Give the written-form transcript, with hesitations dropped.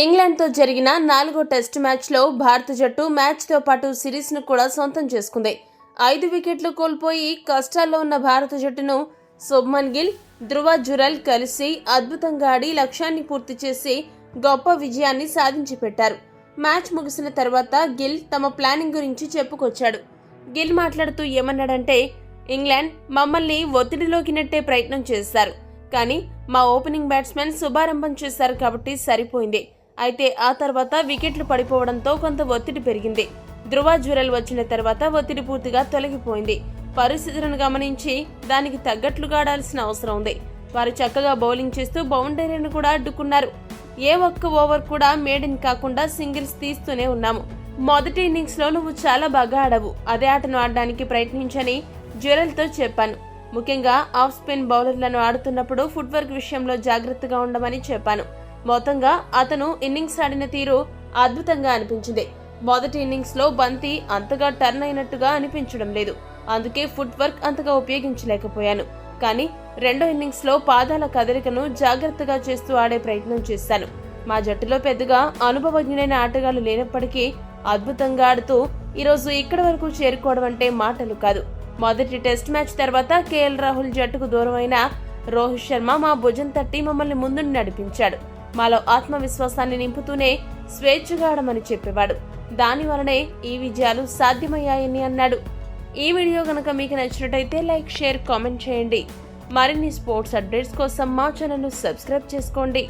ఇంగ్లాండ్తో జరిగిన 4వ టెస్టు మ్యాచ్లో భారత జట్టు మ్యాచ్తో పాటు సిరీస్ను కూడా సొంతం చేసుకుంది. 5 వికెట్లు కోల్పోయి కష్టాల్లో ఉన్న భారత జట్టును శుభ్మన్ గిల్, ధ్రువ జురెల్ కలిసి అద్భుతంగా ఆడి లక్ష్యాన్ని పూర్తి చేసి గొప్ప విజయాన్ని సాధించి పెట్టారు. మ్యాచ్ ముగిసిన తర్వాత గిల్ తమ ప్లానింగ్ గురించి చెప్పుకొచ్చాడు. గిల్ మాట్లాడుతూ ఏమన్నాడంటే, ఇంగ్లాండ్ మమ్మల్ని ఒత్తిడిలోకి నెట్టే ప్రయత్నం చేశారు, కానీ మా ఓపెనింగ్ బ్యాట్స్మెన్ శుభారంభం చేశారు కాబట్టి సరిపోయింది. అయితే ఆ తర్వాత వికెట్లు పడిపోవడంతో కొంత ఒత్తిడి పెరిగింది. ధ్రువ జురెల్ వచ్చిన తర్వాత ఒత్తిడి పూర్తిగా తొలగిపోయింది. పరిస్థితులను గమనించి దానికి తగ్గట్లుగా ఆడాల్సిన అవసరం ఉంది. వారు చక్కగా బౌలింగ్ చేస్తూ బౌండరీలను కూడా అడ్డుకున్నారు. ఏ ఒక్క ఓవర్ కూడా మేడిన్ కాకుండా సింగిల్స్ తీస్తూనే ఉన్నాము. మొదటి ఇన్నింగ్స్ లో నువ్వు చాలా బాగా ఆడవు, అదే ఆటను ఆడడానికి ప్రయత్నించని జురెల్తో చెప్పాను. ముఖ్యంగా ఆఫ్ స్పిన్ బౌలర్లను ఆడుతున్నప్పుడు ఫుట్వర్క్ విషయంలో జాగ్రత్తగా ఉండమని చెప్పాను. మొత్తంగా అతను ఇన్నింగ్స్ ఆడిన తీరు అద్భుతంగా అనిపించింది. మొదటి ఇన్నింగ్స్ లో బంతి అంతగా టర్న్ అయినట్టుగా అనిపించడం లేదు, అందుకే ఫుట్ వర్క్ అంతగా ఉపయోగించలేకపోయాను. కానీ రెండో ఇన్నింగ్స్ లో పాదాల కదలికను జాగ్రత్తగా చేస్తూ ఆడే ప్రయత్నం చేశాను. మా జట్టులో పెద్దగా అనుభవజ్ఞులైన ఆటగాళ్లు లేనప్పటికీ అద్భుతంగా ఆడుతూ ఈరోజు ఇక్కడి వరకు చేరుకోవడం అంటే మాటలు కాదు. మొదటి టెస్ట్ మ్యాచ్ తర్వాత కేఎల్ రాహుల్ జట్టుకు దూరమైన రోహిత్ శర్మ మా భుజం తట్టి మమ్మల్ని ముందుండి నడిపించాడు. మాలో ఆత్మవిశ్వాసాన్ని నింపుతూనే స్వేచ్ఛగా ఆడమని చెప్పేవాడు. దానివలనే ఈ విజయాలు సాధ్యమయ్యాయని అన్నాడు. ఈ వీడియో గనక మీకు నచ్చినట్టయితే లైక్, షేర్, కామెంట్ చేయండి. మరిన్ని స్పోర్ట్స్ అప్డేట్స్ కోసం మా ఛానల్ను సబ్స్క్రైబ్ చేసుకోండి.